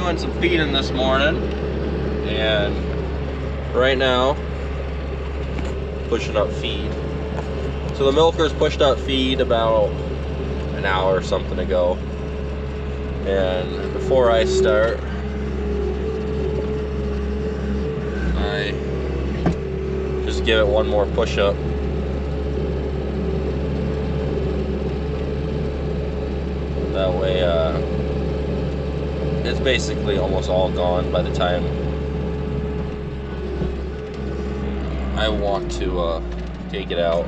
doing some feeding this morning, and right now pushing up feed. So the milkers pushed up feed about an hour or something ago, and before I start, I just give it one more push up. That way it's basically almost all gone by the time I want to take it out.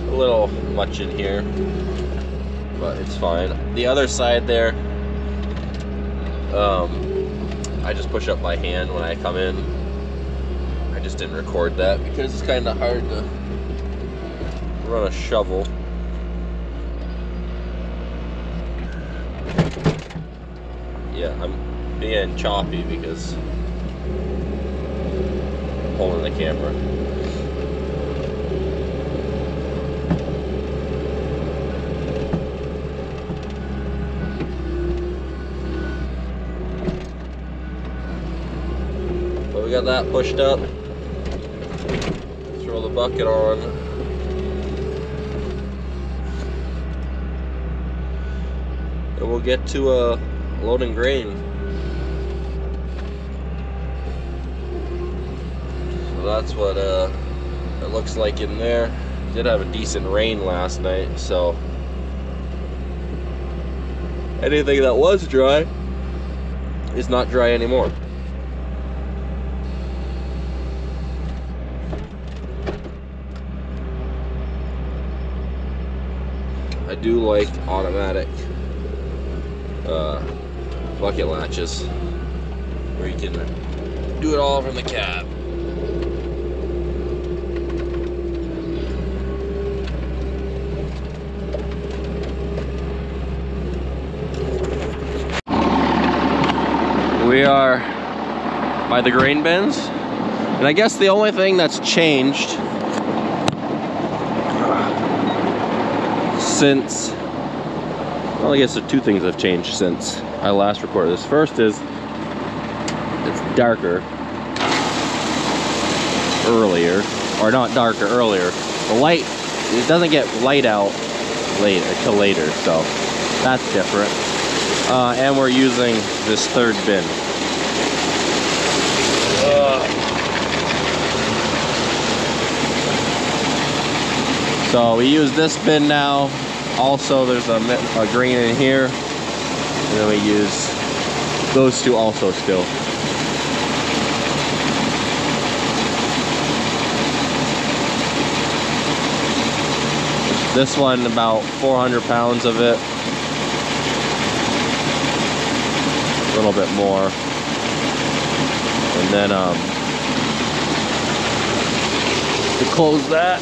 A little much in here, but it's fine. The other side there, I just push up by hand when I come in. I just didn't record that because it's kind of hard to run a shovel. Yeah, I'm being choppy because I'm holding the camera. But we got that pushed up. Throw the bucket on. And we'll get to loading grain. So that's what it looks like in there. Did have a decent rain last night, so anything that was dry is not dry anymore. I do like automatic bucket latches where you can do it all from the cab. We are by the grain bins, and I guess the only thing that's changed since, well, I guess the two things have changed since I last recorded this. First is it's darker earlier, or not darker, earlier. The light, it doesn't get light out till later, so that's different. And we're using this third bin. So we use this bin now. Also, there's a green in here, and then we use those two also still. This one, about 400 pounds of it. A little bit more. And then to close that,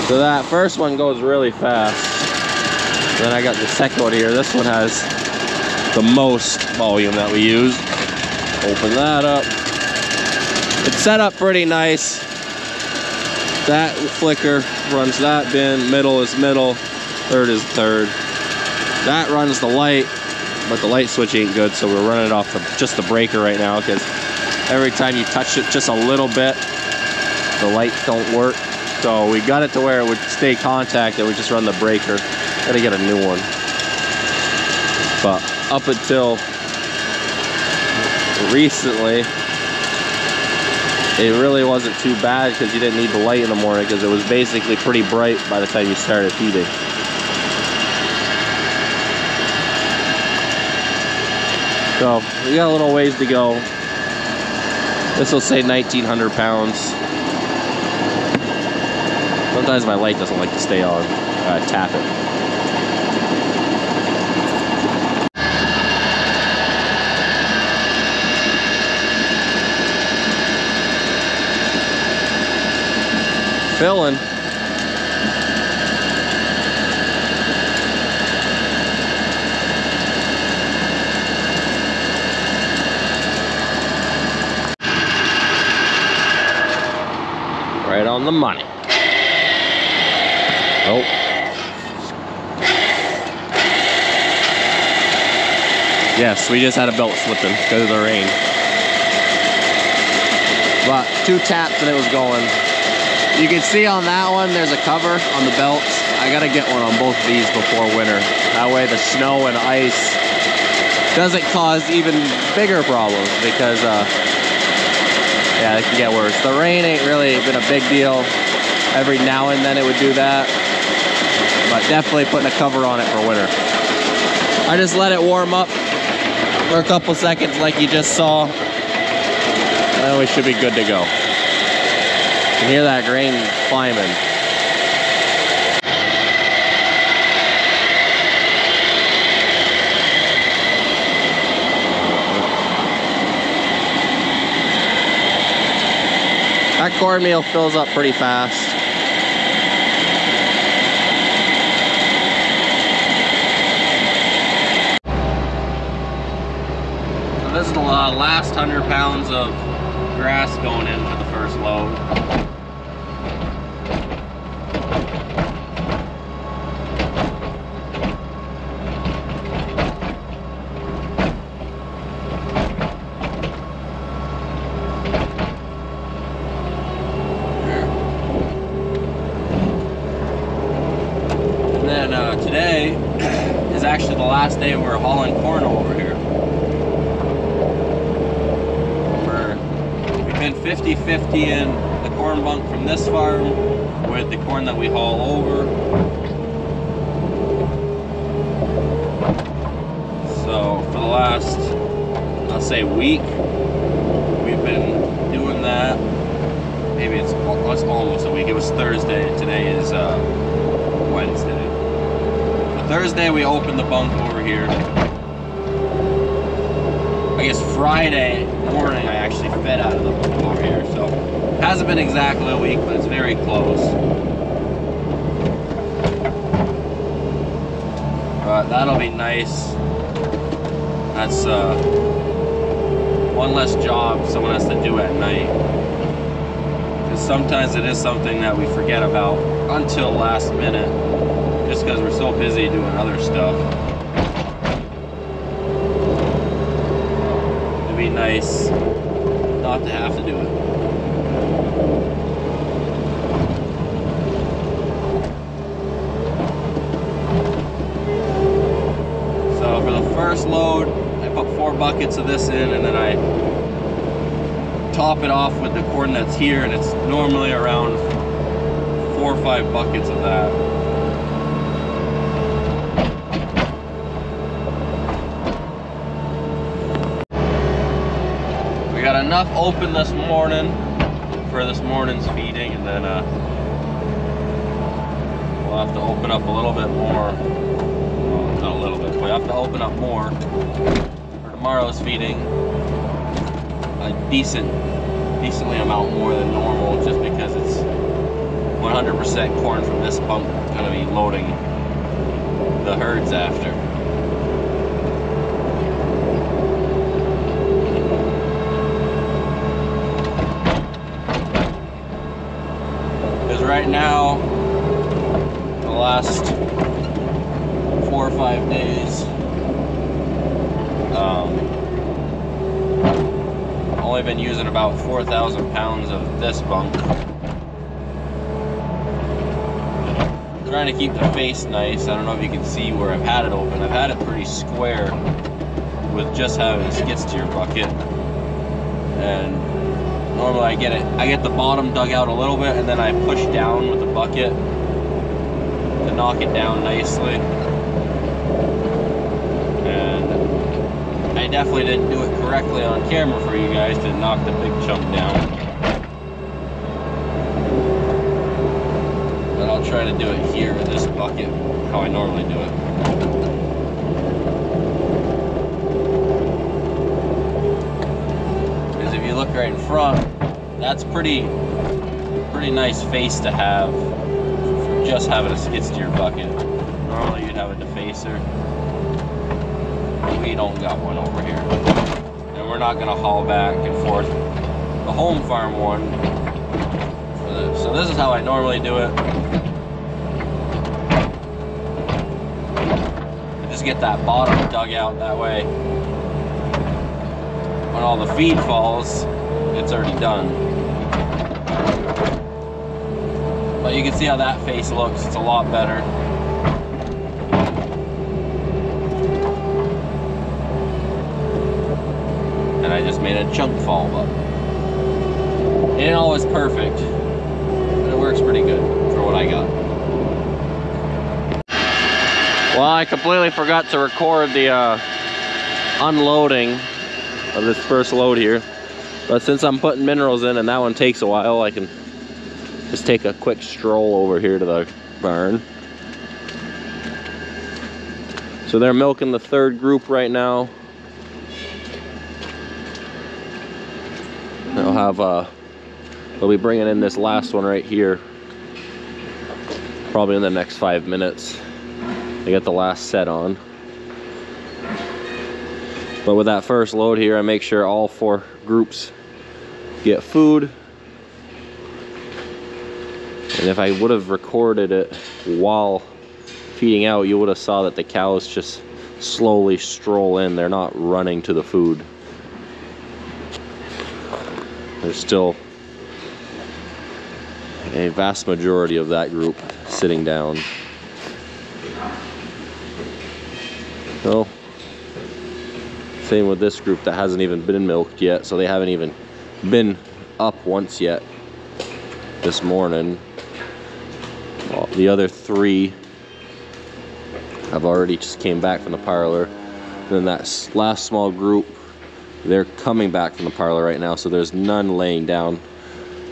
so that first one goes really fast. Then I got the second one here. This one has the most volume that we use. Open that up. It's set up pretty nice. That flicker runs that bin. Middle is middle. Third is third. That runs the light, but the light switch ain't good, so we're running it off just the breaker right now, because every time you touch it just a little bit, the lights don't work. So we got it to where it would stay contacted. We just run the breaker. Gotta get a new one. But up until recently, it really wasn't too bad because you didn't need the light in the morning, because it was basically pretty bright by the time you started feeding. So we got a little ways to go. This will say 1,900 pounds. Sometimes my light doesn't like to stay on. Tap it. Filling. Right on the money. Oh. Yes, we just had a belt slipping because of the rain. But 2 taps and it was going. You can see on that one, there's a cover on the belts. I gotta get one on both of these before winter. That way the snow and ice doesn't cause even bigger problems because, yeah, it can get worse. The rain ain't really been a big deal. Every now and then it would do that. But definitely putting a cover on it for winter. I just let it warm up for a couple seconds like you just saw. And we should be good to go. You can hear that grain climbing. That cornmeal fills up pretty fast. So this is the last 100 pounds of grass going in for the first load. And then today is actually the last day we're hauling corn over here. We've been 50-50 in the corn bunk from this farm with the corn that we haul over. So for the last, I'll say, week, we've been doing that. Maybe it's almost a week. It was Thursday. Today is Wednesday. So Thursday we opened the bunk over here. I guess Friday morning I actually fed out of the bunk over here. So it hasn't been exactly a week, but it's very close. But that'll be nice. That's one less job someone has to do at night. Because sometimes it is something that we forget about until last minute, just because we're so busy doing other stuff. It'd be nice not to have to do it. So for the first load, I put 4 buckets of this in, and then I top it off with the corn that's here, and it's normally around 4 or 5 buckets of that. We got enough open this morning for this morning's feeding, and then we'll have to open up a little bit more. Well, not a little bit, but we have to open up more for tomorrow's feeding. A decently amount more than normal, just because it's 100% corn from this bunk going to be loading the herds after. Because right now, the last 4 or 5 days, only been using about 4,000 pounds of this bunk. Trying to keep the face nice. I don't know if you can see where I've had it open. I've had it pretty square with just having a skid steer bucket. And normally I get the bottom dug out a little bit, and then I push down with the bucket to knock it down nicely. I definitely didn't do it correctly on camera for you guys to knock the big chunk down. But I'll try to do it here in this bucket, how I normally do it. Because if you look right in front, that's pretty nice face to have for just having a skid steer bucket. Normally you'd have a defacer. We don't got one over here, and we're not going to haul back and forth the home farm one for this. So this is how I normally do it. just get that bottom dug out that way. When all the feed falls, it's already done. But you can see how that face looks. It's a lot better. And I just made a chunk fall, but it ain't always perfect. But it works pretty good for what I got. Well, I completely forgot to record the unloading of this first load here. But since I'm putting minerals in and that one takes a while, I can just take a quick stroll over here to the barn. So they're milking the third group right now. They'll have they'll be bringing in this last one right here probably in the next 5 minutes. They got the last set on. But with that first load here, I make sure all 4 groups get food. And if I would have recorded it while feeding out, you would have saw that the cows just slowly stroll in. They're not running to the food. There's still a vast majority of that group sitting down. So, same with this group that hasn't even been milked yet, so they haven't even been up once yet this morning. Well, the other 3 have already just came back from the parlor. And then that last small group, they're coming back from the parlor right now, so there's none laying down.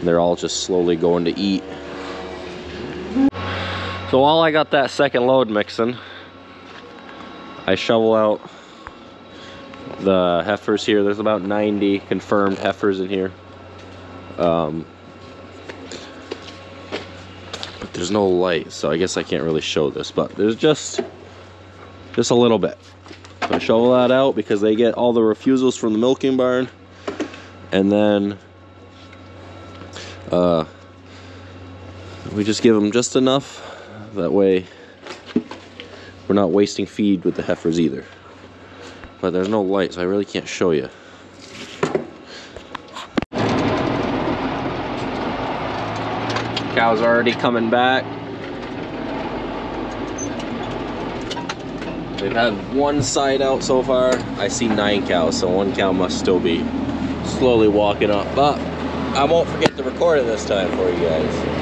They're all just slowly going to eat. So while I got that second load mixing, I shovel out the heifers here. There's about 90 confirmed heifers in here. But there's no light, so I guess I can't really show this, but there's just a little bit. So I shovel that out because they get all the refusals from the milking barn, and then we just give them just enough. That way we're not wasting feed with the heifers either. But there's no light, so I really can't show you. Cows are already coming back. They've had one side out so far. I see 9 cows, so 1 cow must still be slowly walking up. But I won't forget to record it this time for you guys.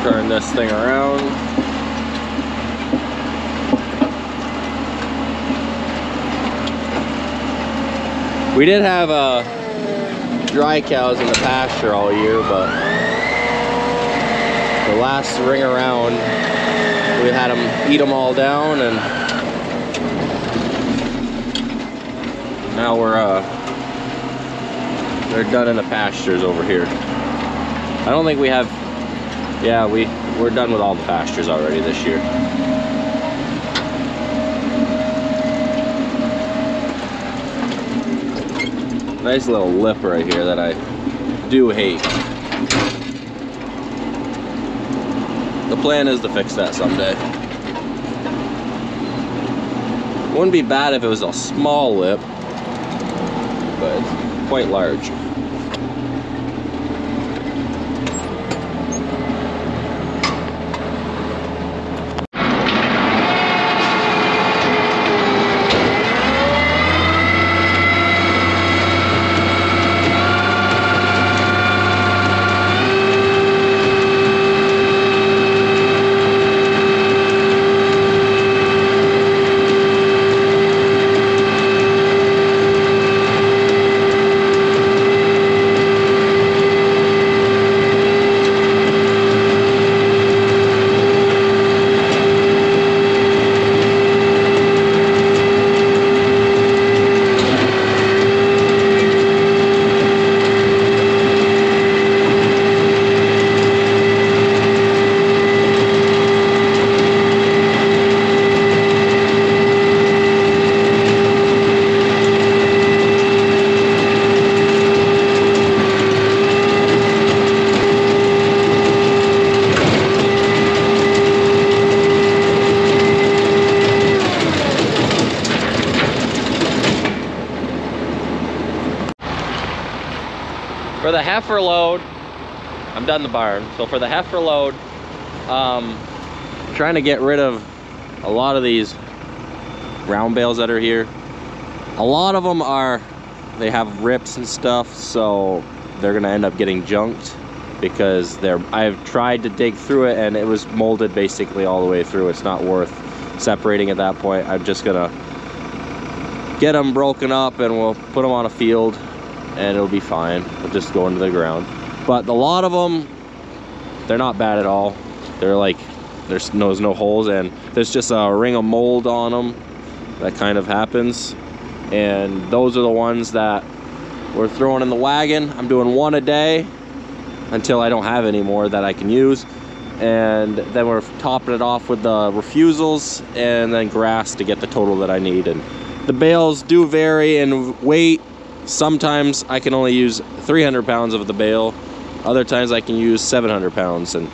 Turn this thing around. We did have dry cows in the pasture all year, but the last ring around We had them eat them all down, and now they're done in the pastures over here. I don't think we have, yeah, we're done with all the pastures already this year. Nice little lip right here that I do hate. The plan is to fix that someday. Wouldn't be bad if it was a small lip, but it's quite large. For the heifer load, I'm done the barn. So for the heifer load, trying to get rid of a lot of these round bales that are here. A lot of them they have rips and stuff, so they're gonna end up getting junked because I've tried to dig through it and it was molded basically all the way through. It's not worth separating at that point. I'm just gonna get them broken up and we'll put them on a field and it'll be fine. We'll just go into the ground. But a lot of them, they're not bad at all. They're like, there's no holes, and there's just a ring of mold on them that kind of happens. And those are the ones that we're throwing in the wagon. I'm doing one a day until I don't have any more that I can use. And then we're topping it off with the refusals and then grass to get the total that I need. And the bales do vary in weight. Sometimes I can only use 300 pounds of the bale. Other times I can use 700 pounds. And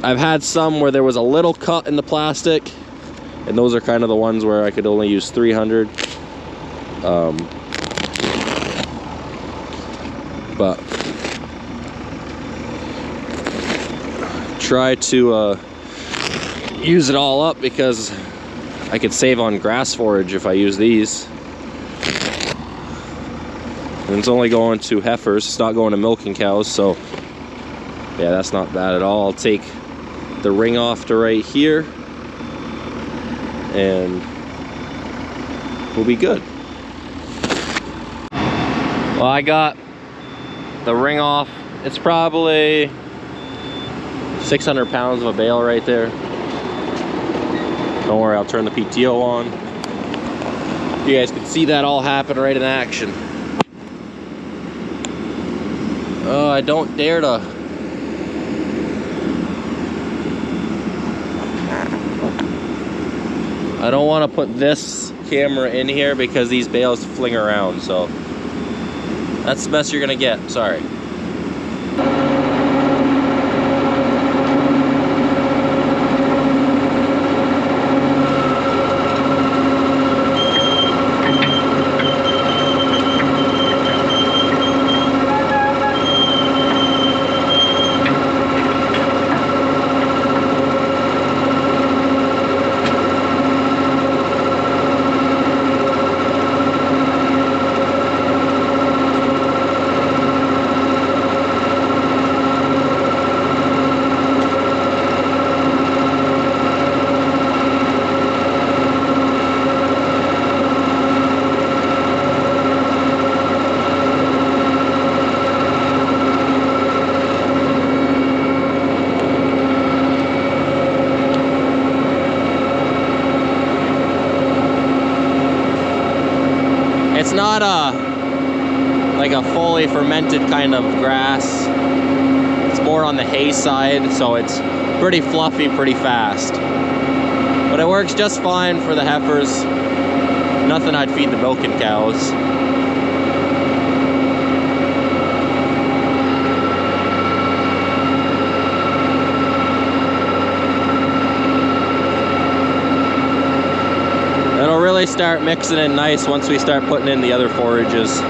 I've had some where there was a little cut in the plastic, and those are kind of the ones where I could only use 300. But try to use it all up because I could save on grass forage if I use these. And it's only going to heifers, it's not going to milking cows, so yeah, that's not bad at all. I'll take the ring off to right here and we'll be good. Well, I got the ring off. It's probably 600 pounds of a bale right there. Don't worry, I'll turn the PTO on. You guys can see that all happen right in action. Oh, I don't dare to. I don't want to put this camera in here because these bales fling around, so that's the best you're gonna get, sorry. not like a fully fermented kind of grass. It's more on the hay side, so it's pretty fluffy, pretty fast. But it works just fine for the heifers. Nothing I'd feed the milking cows. It'll really start mixing in nice once we start putting in the other forages.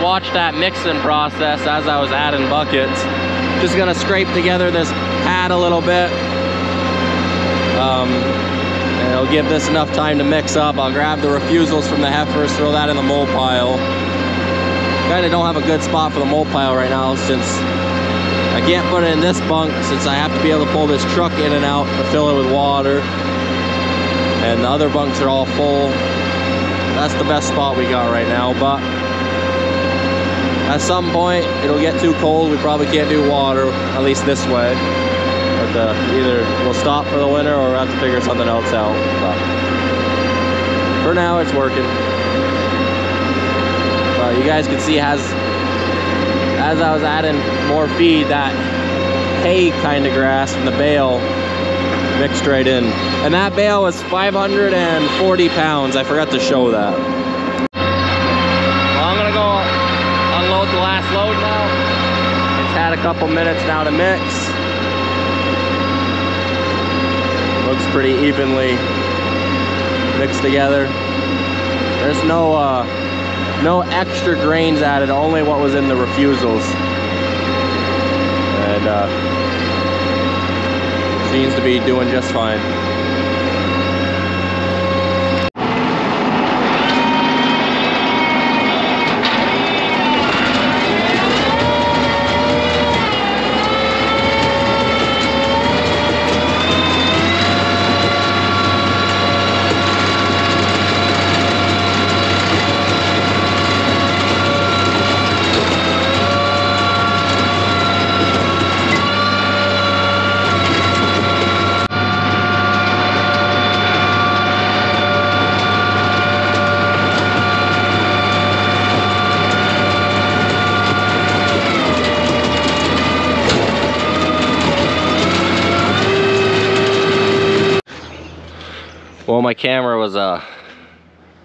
Watch that mixing process as I was adding buckets. Just gonna scrape together this pad a little bit. And it'll give this enough time to mix up. I'll grab the refusals from the heifers, throw that in the mold pile. Kinda don't have a good spot for the mold pile right now since I can't put it in this bunk since I have to be able to pull this truck in and out to fill it with water. And the other bunks are all full. That's the best spot we got right now, but at some point, it'll get too cold. We probably can't do water, at least this way. But either we'll stop for the winter or we'll have to figure something else out. But for now, it's working. But you guys can see as I was adding more feed, that hay kind of grass from the bale mixed right in. And that bale was 540 pounds. I forgot to show that. Well, I'm gonna go unload the last load now. It's had a couple minutes now to mix. Looks pretty evenly mixed together. There's no extra grains added, only what was in the refusals. And seems to be doing just fine. Well, my camera was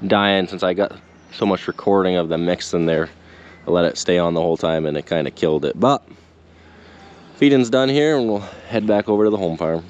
dying since I got so much recording of the mix in there. I let it stay on the whole time and it kind of killed it. But feeding's done here and we'll head back over to the home farm.